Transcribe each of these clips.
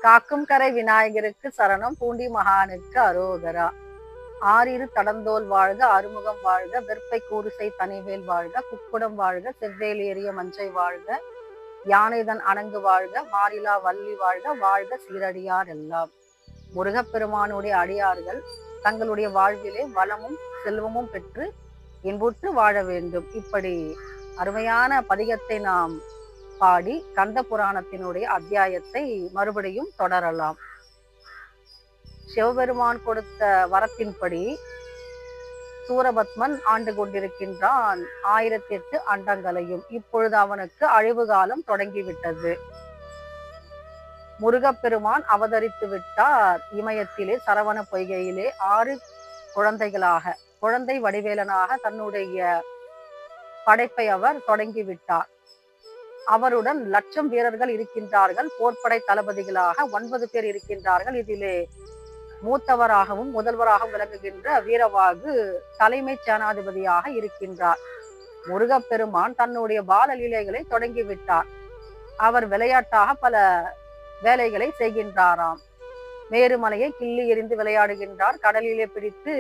காக்கும் கரை விநாயகருக்கு சரணம், பூண்டி மகானுக்கு அரோகரா. ஆறிரு தடந்தோல் வாழ்க, அறுமுகம் வாழ்க, வெற்பை கூறுசை தனிவேல் வாழ்க, குக்குடம் வாழ்க, செவ்வேல் ஏறிய மஞ்சை வாழ்க, யானைதன் அணங்கு வாழ்க, மாறிலா வள்ளி வாழ்க, வாழ்க சீரடியார் எல்லாம். முருகப்பெருமானுடைய அடியார்கள் தங்களுடைய வாழ்விலே வளமும் செல்வமும் பெற்று இன்புற்று வாழ வேண்டும். இப்படி அருமையான பதிகத்தை நாம் பாடி கந்த புராணத்தினுடைய அத்தியாயத்தை மறுபடியும் தொடரலாம். சிவபெருமான் கொடுத்த வரத்தின்படி சூரபத்மன் ஆண்டு கொண்டிருக்கின்றான் 1008 அண்டங்களையும். இப்பொழுது அவனுக்கு அழிவு காலம் தொடங்கிவிட்டது. முருகப்பெருமான் அவதரித்து விட்டார். இமயத்திலே சரவண பொய்கையிலே 6 குழந்தைகளாக, குழந்தை வடிவேலனாக தன்னுடைய படைப்பை அவர் தொடங்கிவிட்டார். அவருடன் 1,00,000 வீரர்கள் இருக்கின்றார்கள். போர்ப்படை தளபதிகளாக 9 பேர் இருக்கின்றார்கள். இதிலே மூத்தவராகவும் முதல்வராகவும் விளங்குகின்ற வீரவாகு தலைமை சேனாதிபதியாக இருக்கின்றார். முருகப்பெருமான் தன்னுடைய பாலலீலைகளை தொடங்கிவிட்டார். அவர் விளையாட்டாக பல வேலைகளை செய்கின்றாராம். மேருமலையை கிள்ளி எறிந்து விளையாடுகின்றார். கடலிலே பிடித்து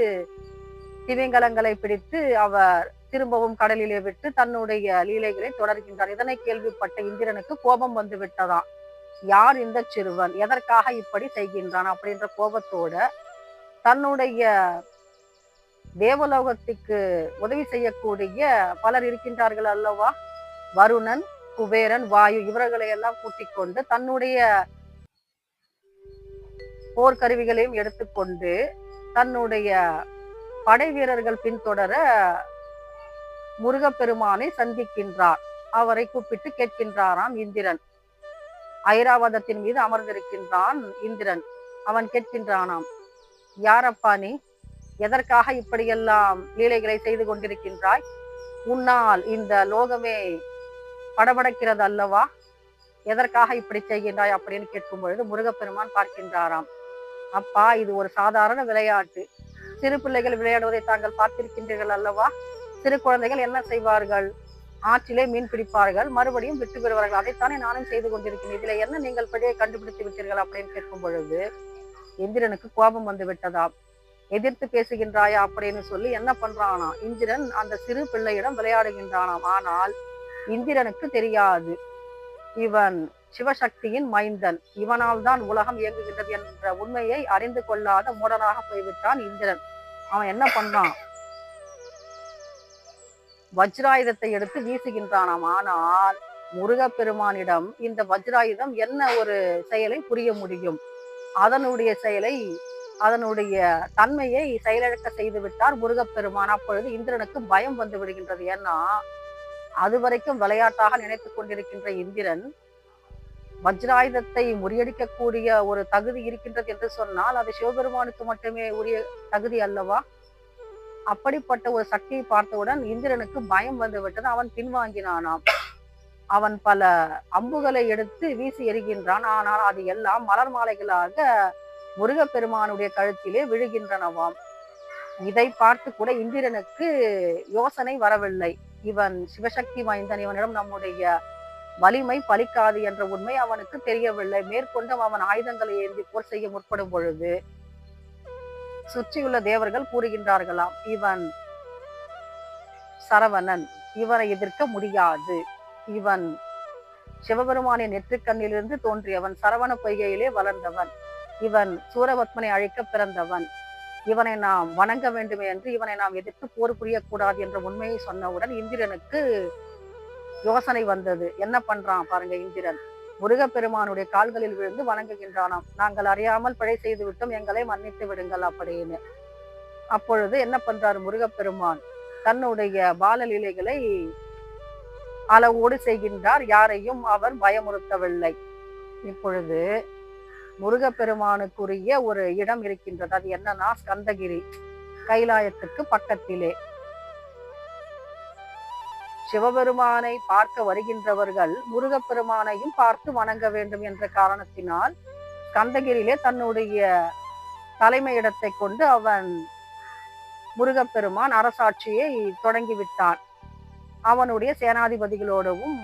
திமிங்கலங்களை பிடித்து அவர் திரும்பவும் கடலிலே விட்டு தன்னுடைய லீலைகளை தொடர்கின்றார். இதனை கேள்விப்பட்ட இந்திரனுக்கு கோபம் வந்து விட்டதாம். யார் இந்த சிறுவன், எதற்காக இப்படி செய்கின்றான் அப்படின்ற கோபத்தோட தன்னுடைய தேவலோகத்துக்கு உதவி செய்யக்கூடிய பலர் இருக்கின்றார்கள் அல்லவா, வருணன், குபேரன், வாயு, இவர்களை எல்லாம் கூட்டிக் கொண்டு தன்னுடைய போர்க்கருவிகளையும் எடுத்துக்கொண்டு தன்னுடைய படை வீரர்கள் பின்தொடர முருகப்பெருமானை சந்திக்கின்றார். அவரை கூப்பிட்டு கேட்கின்றாராம் இந்திரன். ஐராவதத்தின் மீது அமர்ந்திருக்கின்றான் இந்திரன். அவன் கேட்கின்றானாம், யாரப்பா நீ, எதற்காக இப்படியெல்லாம் லீலைகளை செய்து கொண்டிருக்கின்றாய்? உன்னால் இந்த லோகமே படபடக்கிறது அல்லவா, எதற்காக இப்படி செய்கின்றாய் அப்படின்னு கேட்கும் பொழுது முருகப்பெருமான் பார்க்கின்றாராம், அப்பா இது ஒரு சாதாரண விளையாட்டு. சிறு பிள்ளைகள் விளையாடுவதை தாங்கள் பார்த்திருக்கின்றீர்கள் அல்லவா? சிறு குழந்தைகள் என்ன செய்வார்கள், ஆற்றிலே மீன் பிடிப்பார்கள், மறுபடியும் விட்டு பெறுவார்கள். அதைத்தானே நானும் செய்து கொண்டிருக்கிறேன். இதுல என்ன நீங்கள் பிழையை கண்டுபிடித்து விட்டீர்கள் அப்படின்னு கேட்கும் பொழுது இந்திரனுக்கு கோபம் வந்து விட்டதாம். எதிர்த்து பேசுகின்றாயா அப்படின்னு சொல்லி என்ன பண்றானா, இந்திரன் அந்த சிறு பிள்ளையிடம் விளையாடுகின்றானாம். ஆனால் இந்திரனுக்கு தெரியாது இவன் சிவசக்தியின் மைந்தன், இவனால் தான் உலகம் இயங்குகின்றது என்ற உண்மையை அறிந்து கொள்ளாத மூடனாக போய்விட்டான் இந்திரன். அவன் என்ன பண்றான், வஜ்ராயுதத்தை எடுத்து வீசுகின்றானாம். ஆனால் முருகப்பெருமானிடம் இந்த வஜ்ராயுதம் என்ன ஒரு செயலை புரிய முடியும், அதனுடைய செயலை, அதனுடைய தன்மையை செயலிழக்க செய்து விட்டார் முருகப்பெருமான். அப்பொழுது இந்திரனுக்கு பயம் வந்து விடுகின்றது. ஏன்னா அதுவரைக்கும் விளையாட்டாக நினைத்து கொண்டிருக்கின்ற இந்திரன் வஜ்ராயுதத்தை முறியடிக்கக்கூடிய ஒரு தகுதி இருக்கின்றது என்று சொன்னால் அது சிவபெருமானுக்கு மட்டுமே உரிய தகுதி அல்லவா? அப்படிப்பட்ட ஒரு சக்தியை பார்த்தவுடன் இந்திரனுக்கு பயம் வந்து விட்டது. அவன் பின்வாங்கினானாம். அவன் பல அம்புகளை எடுத்து வீசி எறிகின்றான். ஆனால் அது எல்லாம் மலர் மாலைகளாக முருகப்பெருமானுடைய கழுத்திலே விழுகின்றனவாம். இதை பார்த்து கூட இந்திரனுக்கு யோசனை வரவில்லை. இவன் சிவசக்தி வாய்ந்தன், இவனிடம் நம்முடைய வலிமை பலிக்காது என்ற உண்மை அவனுக்கு தெரியவில்லை. மேற்கொண்டும் அவன் ஆயுதங்களை ஏந்தி போர் செய்ய முற்படும் பொழுது சுற்றியுள்ள தேவர்கள் கூறுகின்றார்களாம், இவன் சரவணன், இவனை எதிர்க்க முடியாது, இவன் சிவபெருமானின் நெற்றிக்கண்ணிலிருந்து தோன்றியவன், சரவண பொய்கையிலே வளர்ந்தவன், இவன் சூரபத்மனை அழிக்க பிறந்தவன், இவனை நாம் வணங்க வேண்டுமே என்று இவனை நாம் எதிர்த்து போர் புரியக்கூடாது என்ற உண்மையை சொன்னவுடன் இந்திரனுக்கு யோசனை வந்தது. என்ன பண்றான் பாருங்க இந்திரன், முருகப்பெருமானுடைய கால்களில் விழுந்து வணங்குகின்றானாம். நாங்கள் அறியாமல் பிழை செய்து விட்டோம், எங்களை மன்னித்து விடுங்கள் அப்படின்னு. அப்பொழுது என்ன பண்றாரு முருகப்பெருமான், தன்னுடைய பாலலீலைகளை அளவோடு செய்கின்றார். யாரையும் அவர் பயமுறுத்தவில்லை. இப்பொழுது முருகப்பெருமானுக்குரிய ஒரு இடம் இருக்கின்றது. அது என்னன்னா ஸ்கந்தகிரி, கைலாயத்துக்கு பக்கத்திலே. சிவபெருமானை பார்க்க வருகின்றவர்கள் முருகப்பெருமானையும் பார்த்து வணங்க வேண்டும் என்ற காரணத்தினால் ஸ்கந்தகிரியிலே தன்னுடைய தலைமையிடத்தை கொண்டு அவன் முருகப்பெருமான் அரசாட்சியை தொடங்கிவிட்டான். அவனுடைய சேனாதிபதிகளோடவும்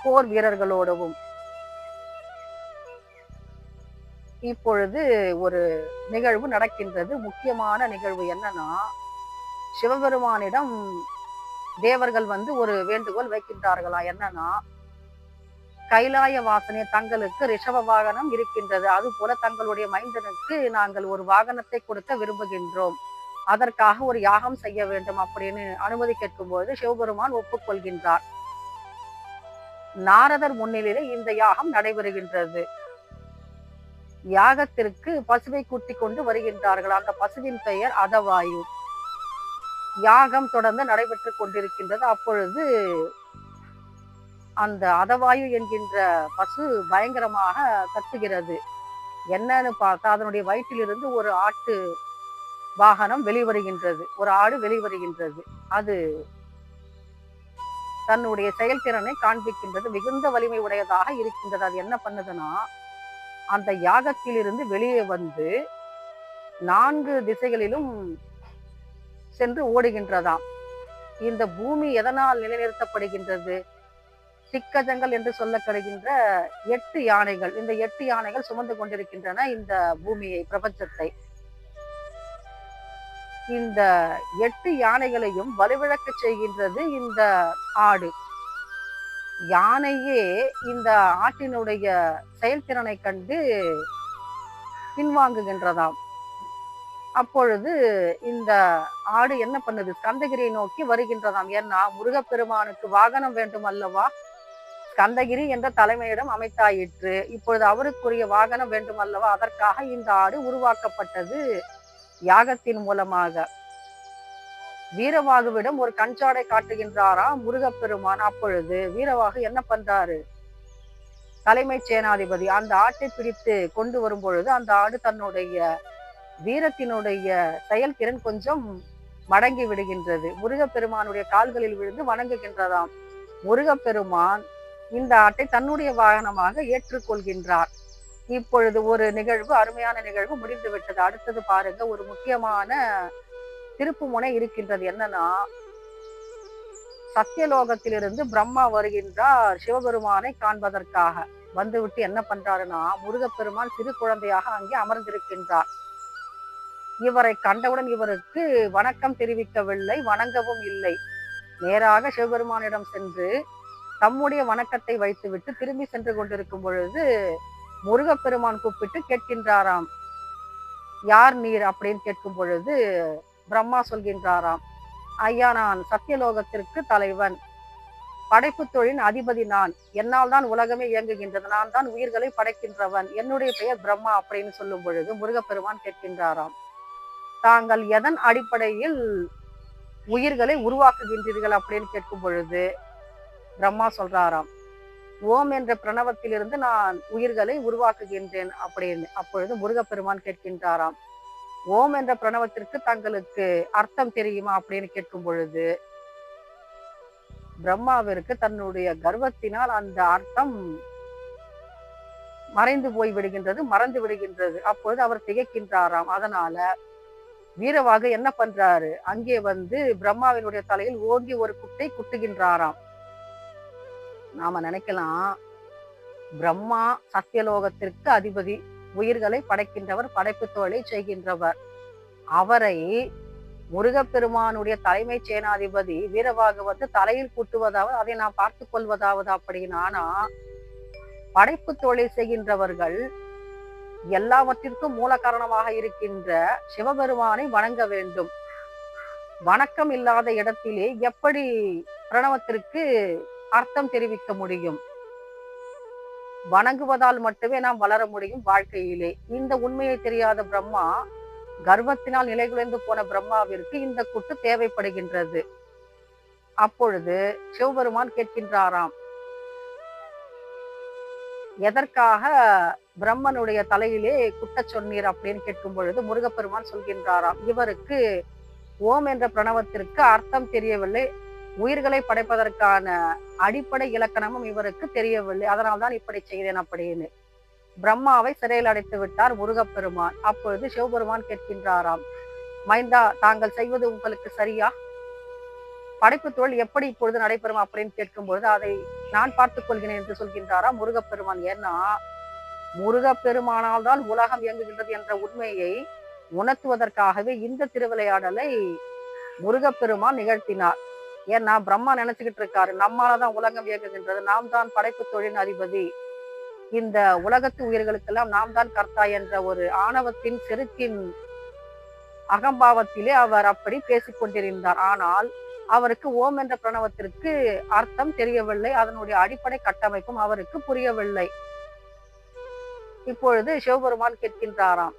போர் வீரர்களோடவும் இப்பொழுது ஒரு நிகழ்வு நடக்கின்றது. முக்கியமான நிகழ்வு என்னன்னா, சிவபெருமானிடம் தேவர்கள் வந்து ஒரு வேண்டுகோள் வைக்கின்றார்களாம். என்னன்னா, கைலாய வாசனே, தங்களுக்கு ரிஷப வாகனம் இருக்கின்றது. அதுபோல தங்களுடைய மைந்தனுக்கு நாங்கள் ஒரு வாகனத்தை கொடுக்க விரும்புகின்றோம். அதற்காக ஒரு யாகம் செய்ய வேண்டும் அப்படின்னு அனுமதி கேட்கும்போது சிவபெருமான் ஒப்புக்கொள்கின்றார். நாரதர் முன்னிலையில் இந்த யாகம் நடைபெறுகின்றது. யாகத்திற்கு பசுவை கூட்டிக் கொண்டு வருகின்றார்கள். அந்த பசுவின் பெயர் அதவாயு. யாகம் தொடர்ந்து நடைபெற்றுக் கொண்டிருக்கின்றது. அப்பொழுது அந்த அதவாயு என்கின்ற பசு பயங்கரமாக கத்துகிறது. என்னன்னு பார்த்தா அதனுடைய வயிற்றிலிருந்து ஒரு ஆட்டு வாகனம் வெளிவருகின்றது. ஒரு ஆடு வெளிவருகின்றது. அது தன்னுடைய செயல்திறனை காண்பிக்கின்றது. மிகுந்த வலிமை உடையதாக இருக்கின்றது. அது என்ன பண்ணுதுன்னா, அந்த யாகத்திலிருந்து வெளியே வந்து 4 திசைகளிலும் சென்று ஓடுகின்றதாம். இந்த பூமி எதனால் நிலைநிறுத்தப்படுகின்றது? திக்கஜங்கள் என்று சொல்லப்படுகின்ற 8 யானைகள். இந்த 8 யானைகள் சுமந்து கொண்டிருக்கின்றன இந்த பூமியை, பிரபஞ்சத்தை. இந்த 8 யானைகளையும் வலுவிழக்க செய்கின்றது இந்த ஆடு. யானையே இந்த ஆட்டினுடைய செயல்திறனை கண்டு பின்வாங்குகின்றதாம். அப்பொழுது இந்த ஆடு என்ன பண்ணுது? ஸ்கந்தகிரியை நோக்கி வருகின்றதாம். ஏன்னா முருகப்பெருமானுக்கு வாகனம் வேண்டும் அல்லவா? ஸ்கந்தகிரி என்ற தலைமையிடம் அமைத்தாயிற்று. இப்பொழுது அவருக்குரிய வாகனம் வேண்டும் அல்லவா? அதற்காக இந்த ஆடு உருவாக்கப்பட்டது யாகத்தின் மூலமாக. வீரவாகுவிடம் ஒரு கஞ்சாடை காட்டுகின்றாராம் முருகப்பெருமான். அப்பொழுது வீரவாகு என்ன பண்றாரு? தலைமை சேனாதிபதி அந்த ஆட்டை பிடித்து கொண்டு வரும் பொழுது அந்த ஆடு தன்னுடைய வீரத்தினுடைய செயல்திறன் கொஞ்சம் மடங்கி விடுகின்றது. முருகப்பெருமானுடைய கால்களில் விழுந்து வணங்குகின்றதாம். முருகப்பெருமான் இந்த ஆட்டை தன்னுடைய வாகனமாக ஏற்றுக்கொள்கின்றார். இப்பொழுது ஒரு நிகழ்வு, அருமையான நிகழ்வு முடிந்து விட்டது. அடுத்தது பாருங்க, ஒரு முக்கியமான திருப்பு முனை இருக்கின்றது. என்னன்னா, சத்தியலோகத்திலிருந்து பிரம்மா வருகின்றார் சிவபெருமானை காண்பதற்காக. வந்துவிட்டு என்ன பண்றாருன்னா, முருகப்பெருமான் சிறு குழந்தையாக அங்கே அமர்ந்திருக்கின்றார். இவரை கண்டவுடன் இவருக்கு வணக்கம் தெரிவிக்கவில்லை, வணங்கவும் இல்லை. நேராக சிவபெருமானிடம் சென்று தம்முடைய வணக்கத்தை வைத்துவிட்டு திரும்பி சென்று கொண்டிருக்கும் பொழுது முருகப்பெருமான் கூப்பிட்டு கேட்கின்றாராம், யார் நீர் அப்படின்னு கேட்கும் பொழுது பிரம்மா சொல்கின்றாராம், ஐயா, நான் சத்தியலோகத்திற்கு தலைவன், படைப்பு தொழிலின் அதிபதி நான், என்னால் தான் உலகமே இயங்குகின்றது, நான் தான் உயிர்களை படைக்கின்றவன், என்னுடைய பெயர் பிரம்மா அப்படின்னு சொல்லும் பொழுது முருகப்பெருமான் கேட்கின்றாராம், தாங்கள் எதன் அடிப்படையில் உயிர்களை உருவாக்குகின்றீர்கள் அப்படின்னு கேட்கும் பொழுது பிரம்மா சொல்றாராம், ஓம் என்ற பிரணவத்திலிருந்து நான் உயிர்களை உருவாக்குகின்றேன் அப்படின்னு. அப்பொழுது முருகப்பெருமான் கேட்கின்றாராம், ஓம் என்ற பிரணவத்திற்கு தங்களுக்கு அர்த்தம் தெரியுமா அப்படின்னு கேட்கும் பொழுது பிரம்மாவிற்கு தன்னுடைய கர்வத்தினால் அந்த அர்த்தம் மறைந்து போய் விடுகின்றது, மறந்து விடுகின்றது. அப்பொழுது அவர் திகைக்கின்றாராம். அதனால வீரவாக என்ன பண்றாரு? அங்கே வந்து பிரம்மாவினுடைய தலையில் ஓங்கி ஒரு குட்டை குட்டுகின்றாராம். நாம நினைக்கலாம், பிரம்மா சத்தியலோகத்திற்கு அதிபதி, உயிர்களை படைக்கின்றவர், படைப்பு தொழிலை செய்கின்றவர். அவரை முருகப்பெருமானுடைய தலைமை சேனாதிபதி வீரவாக வந்து தலையில் கூட்டுவதாவது, அதை நான் பார்த்து கொள்வதாவது அப்படின்னு. ஆனா படைப்பு தொழில் செய்கின்றவர்கள் எல்லாவற்றிற்கும் மூல காரணமாக இருக்கின்ற சிவபெருமானை வணங்க வேண்டும். வணக்கம் இல்லாத இடத்திலே எப்படி பிரணவத்திற்கு அர்த்தம் தெரிவிக்க முடியும்? வணங்குவதால் மட்டுமே நாம் வளர முடியும் வாழ்க்கையிலே. இந்த உண்மையை தெரியாத பிரம்மா, கர்வத்தினால் நிலைகுலைந்து போன பிரம்மாவிற்கு இந்த கூட்டு தேவைப்படுகின்றது. அப்பொழுது சிவபெருமான் கேட்கின்றாராம், எதற்காக பிரம்மனுடைய தலையிலே குட்ட சொன்னீர் அப்படின்னு கேட்கும் பொழுது முருகப்பெருமான் சொல்கின்றாராம், இவருக்கு ஓம் என்ற பிரணவத்திற்கு அர்த்தம் தெரியவில்லை, உயிர்களை படைப்பதற்கான அடிப்படை இலக்கணமும் இவருக்கு தெரியவில்லை, அதனால்தான் இப்படி செய்தேன் அப்படின்னு. பிரம்மாவை சிறையில் அடைத்து விட்டார் முருகப்பெருமான். அப்பொழுது சிவபெருமான் கேட்கின்றாராம், மைந்தா, தாங்கள் செய்வது உங்களுக்கு சரியா? படைப்பு தொழில் எப்படி இப்பொழுது நடைபெறும் அப்படின்னு கேட்கும் பொழுது அதை நான் பார்த்துக் கொள்கிறேன் என்று சொல்கின்றாராம் முருகப்பெருமான். ஏன்னா முருகப்பெருமானால் தான் உலகம் இயங்குகின்றது என்ற உண்மையை உணர்த்துவதற்காகவே இந்த திருவிளையாடலை முருகப்பெருமான் நிகழ்த்தினார். ஏன்னா பிரம்மா நினைச்சுக்கிட்டு இருக்காரு, நம்மாலதான் உலகம் இயங்குகின்றது, நாம் தான் படைப்பு தொழில் அதிபதி, இந்த உலகத்து உயிர்களுக்கெல்லாம் நாம் தான் கர்த்தா என்ற ஒரு ஆணவத்தின் செருக்கின் அகம்பாவத்திலே அவர் அப்படி பேசிக் கொண்டிருந்தார். ஆனால் அவருக்கு ஓம் என்ற பிரணவத்திற்கு அர்த்தம் தெரியவில்லை, அதனுடைய அடிப்படை கட்டமைப்பும் அவருக்கு புரியவில்லை. இப்பொழுது சிவபெருமான் கேட்கின்றாராம்,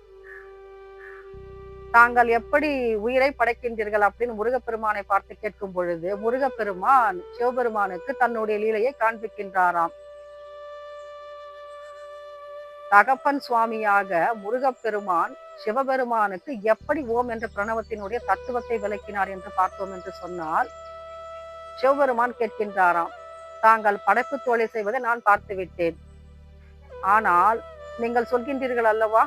தாங்கள் எப்படி உயிரை படைக்கின்றீர்கள் அப்படின்னு முருகப்பெருமானை பார்த்து கேட்கும் பொழுது முருகப்பெருமான் சிவபெருமானுக்கு தன்னுடைய லீலையை காண்பிக்கின்றாராம். தகப்பன் சுவாமியாக முருகப்பெருமான் சிவபெருமானுக்கு எப்படி ஓம் என்ற பிரணவத்தினுடைய தத்துவத்தை விளக்கினார் என்று பார்த்தோம் என்று சொன்னால், சிவபெருமான் கேட்கின்றாராம், தாங்கள் படைப்பு தொழிலை செய்வதை நான் பார்த்து விட்டேன், ஆனால் நீங்கள் சொல்கின்றீர்கள் அல்லவா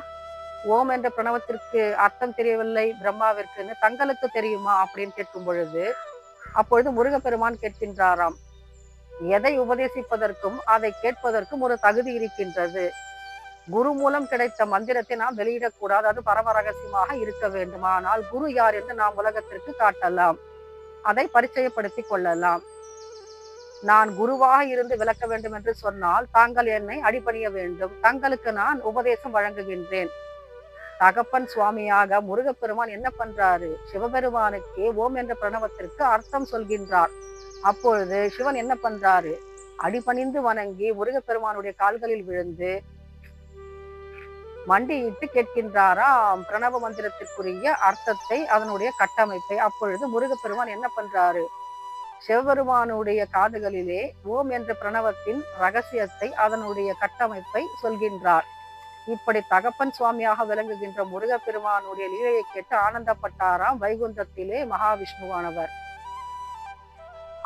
ஓம் என்ற பிரணவத்திற்கு அர்த்தம் தெரியவில்லை பிரம்மாவிற்குன்னு, தங்களுக்கு தெரியுமா அப்படின்னு கேட்கும் பொழுது அப்பொழுது முருகப்பெருமான் கேட்கின்றாராம், எதை உபதேசிப்பதற்கும் அதை கேட்பதற்கும் ஒரு தகுதி இருக்கின்றது. குரு மூலம் கிடைத்த மந்திரத்தை நாம் வெளியிடக்கூடாது, அது பரம ரகசியமாக இருக்க வேண்டும். ஆனால் குரு யார் என்று நாம் உலகத்திற்கு காட்டலாம், அதை பரிச்சயப்படுத்திக் கொள்ளலாம். நான் குருவாக இருந்து விளக்க வேண்டும் என்று சொன்னால் தாங்கள் என்னை அடிபணிய வேண்டும், தங்களுக்கு நான் உபதேசம் வழங்குகின்றேன். தகப்பன் சுவாமியாக முருகப்பெருமான் என்ன பண்றாரு, சிவபெருமானுக்கு ஓம் என்ற பிரணவத்திற்கு அர்த்தம் சொல்கின்றார். அப்பொழுது சிவன் என்ன பண்றாரு, அடிபணிந்து வணங்கி முருகப்பெருமானுடைய கால்களில் விழுந்து மண்டியிட்டு கேட்கின்றாராம் பிரணவ மந்திரத்திற்குரிய அர்த்தத்தை, அதனுடைய கட்டமைப்பை. அப்பொழுது முருகப்பெருமான் என்ன பண்றாரு, சிவபெருமானுடைய காதுகளிலே ஓம் என்ற பிரணவத்தின் ரகசியத்தை, அதனுடைய கட்டமைப்பை சொல்கின்றார். இப்படி தகப்பன் சுவாமியாக விளங்குகின்ற முருகப்பெருமானுடைய லீலையை கேட்டு ஆனந்தப்பட்டாராம் வைகுந்தத்திலே மகாவிஷ்ணுவானவர்.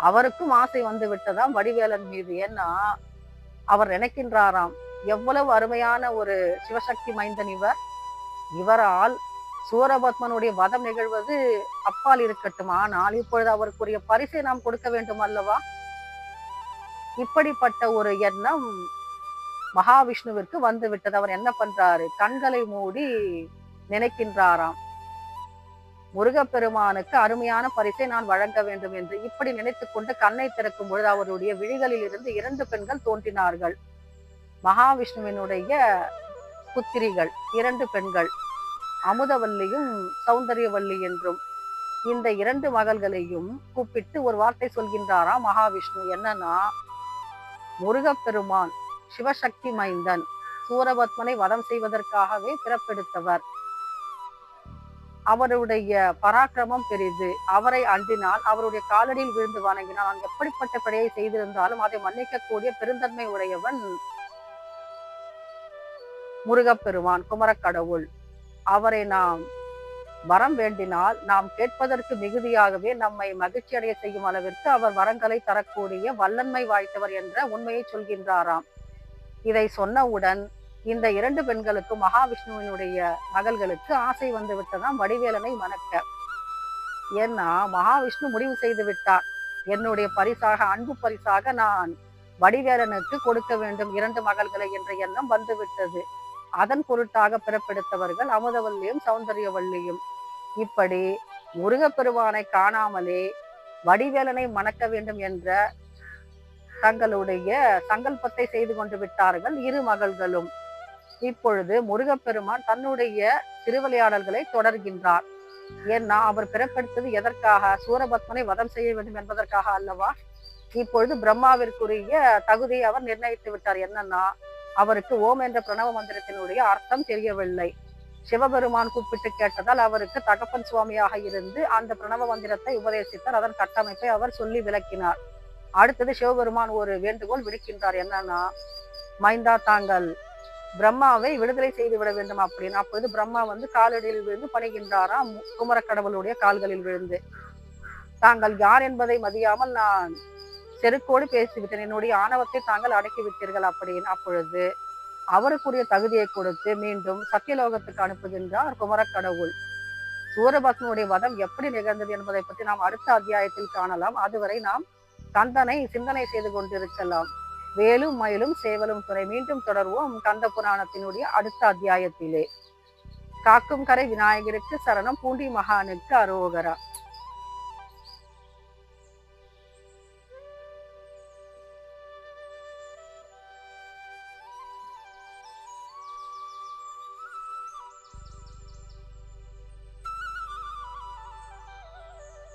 அவருக்கும் ஆசை வந்து விட்டதாம் வடிவேலன் மீது. ஏன்னா அவர் நினைக்கின்றாராம், எவ்வளவு அருமையான ஒரு சிவசக்தி மைந்தன் இவர், இவரால் சூரபத்மனுடைய வதம் நிகழ்வது அப்பால் இருக்கட்டும், ஆனால் இப்பொழுது அவருக்குரிய பரிசை நாம் கொடுக்க வேண்டும் அல்லவா. இப்படிப்பட்ட ஒரு எண்ணம் மகாவிஷ்ணுவிற்கு வந்து விட்டது. அவர் என்ன பண்றாரு, கண்களை மூடி நினைக்கின்றாராம், முருகப்பெருமானுக்கு அருமையான பரிசை நான் வழங்க வேண்டும் என்று. இப்படி நினைத்துக் கொண்டு கண்ணை திறக்கும் பொழுது அவருடைய விழிகளில் இருந்து 2 பெண்கள் தோன்றினார்கள். மகாவிஷ்ணுவினுடைய புத்திரிகள் 2 பெண்கள், அமுதவல்லியும் சௌந்தரியவல்லி என்றும். இந்த 2 மகள்களையும் கூப்பிட்டு ஒரு வார்த்தை சொல்கின்றாராம் மகாவிஷ்ணு. என்னன்னா, முருகப்பெருமான் சிவசக்தி மைந்தன், சூரபத்மனை வதம் செய்வதற்காகவே பிறப்பெடுத்தவர், அவருடைய பராக்கிரமம் பெரிது, அவரை அண்டினால், அவருடைய காலடியில் விழுந்து வணங்கினால் நான் எப்படிப்பட்ட பிழையை செய்திருந்தாலும் அதை மன்னிக்கக்கூடிய பெருந்தன்மை உடையவன் முருகப்பெருமான், குமரக்கடவுள். அவரை நாம் வரம் வேண்டினால் நாம் கேட்பதற்கு மிகுதியாகவே நம்மை மகிழ்ச்சி அடைய செய்யும் அளவிற்கு அவர் வரங்களை தரக்கூடிய வல்லன்மை வாய்த்தவர் என்ற உண்மையை சொல்கின்றாராம். இதை சொன்னவுடன் இந்த 2 பெண்களுக்கும் மகாவிஷ்ணுவினுடைய மகள்களுக்கு ஆசை வந்து விட்டதாம் வடிவேலனை மணக்க. ஏன்னா மகாவிஷ்ணு முடிவு செய்து விட்டார், என்னுடைய பரிசாக, அன்பு பரிசாக நான் வடிவேலனுக்கு கொடுக்க வேண்டும் 2 மகள்களை என்ற எண்ணம் வந்து விட்டது. அதன் பொருட்டாக பிறப்பெடுத்தவர்கள் அமுதவல்லியும் சௌந்தரியவல்லியும். இப்படி முருகப்பெருமானை காணாமலே வடிவேலனை மணக்க வேண்டும் என்ற தங்களுடைய சங்கல்பத்தை செய்து கொண்டு விட்டார்கள் 2 மகள்களும். இப்பொழுது முருகப்பெருமான் தன்னுடைய திருவிளையாடல்களை தொடர்கின்றார். ஏன்னா அவர் பிறப்பெடுத்தது எதற்காக, சூரபத்மனை வதம் செய்ய வேண்டும் என்பதற்காக அல்லவா. இப்பொழுது பிரம்மாவிற்குரிய தகுதியை அவர் நிர்ணயித்து விட்டார். என்னன்னா, அவருக்கு ஓம் என்ற பிரணவ மந்திரத்தினுடைய அர்த்தம் தெரியவில்லை. சிவபெருமான் கூப்பிட்டு கேட்டதால் அவருக்கு தகப்பன் சுவாமியாக இருந்து அந்த பிரணவ மந்திரத்தை உபதேசித்தார், அதன் கட்டமைப்பை அவர் சொல்லி விளக்கினார். அடுத்தது சிவபெருமான் ஒரு வேண்டுகோள் விடுக்கின்றார். என்னன்னா, மைந்தா தாங்கள் பிரம்மாவை விடுதலை செய்து விட வேண்டும் அப்படின்னு. அப்பொழுது பிரம்மா வந்து காலடியில் விழுந்து பணிகின்றாராம் குமரக்கடவுளுடைய கால்களில் விழுந்து. தாங்கள் யார் என்பதை மதியாமல் நான் செருக்கோடு பேசிவிட்டேன், என்னுடைய ஆணவத்தை தாங்கள் அடக்கி விட்டீர்கள் அப்படின்னு. அப்பொழுது அவருக்குரிய தகுதியை கொடுத்து மீண்டும் சத்தியலோகத்துக்கு அனுப்புகின்றார் குமரக்கடவுள். சூரபத்மனுடைய வதம் எப்படி நிகழ்ந்தது என்பதை பற்றி நாம் அடுத்த அத்தியாயத்தில் காணலாம். அதுவரை நாம் கந்தனை சிந்தனை செய்து கொண்டிருக்கலாம். வேலும் மயிலும் சேவலும் துணை. மீண்டும் தொடர்வோம் கந்த புராணத்தினுடைய அடுத்த அத்தியாயத்திலே. காக்கும் கரை விநாயகருக்கு சரணம். பூண்டி மகானுக்கு அரோகரா.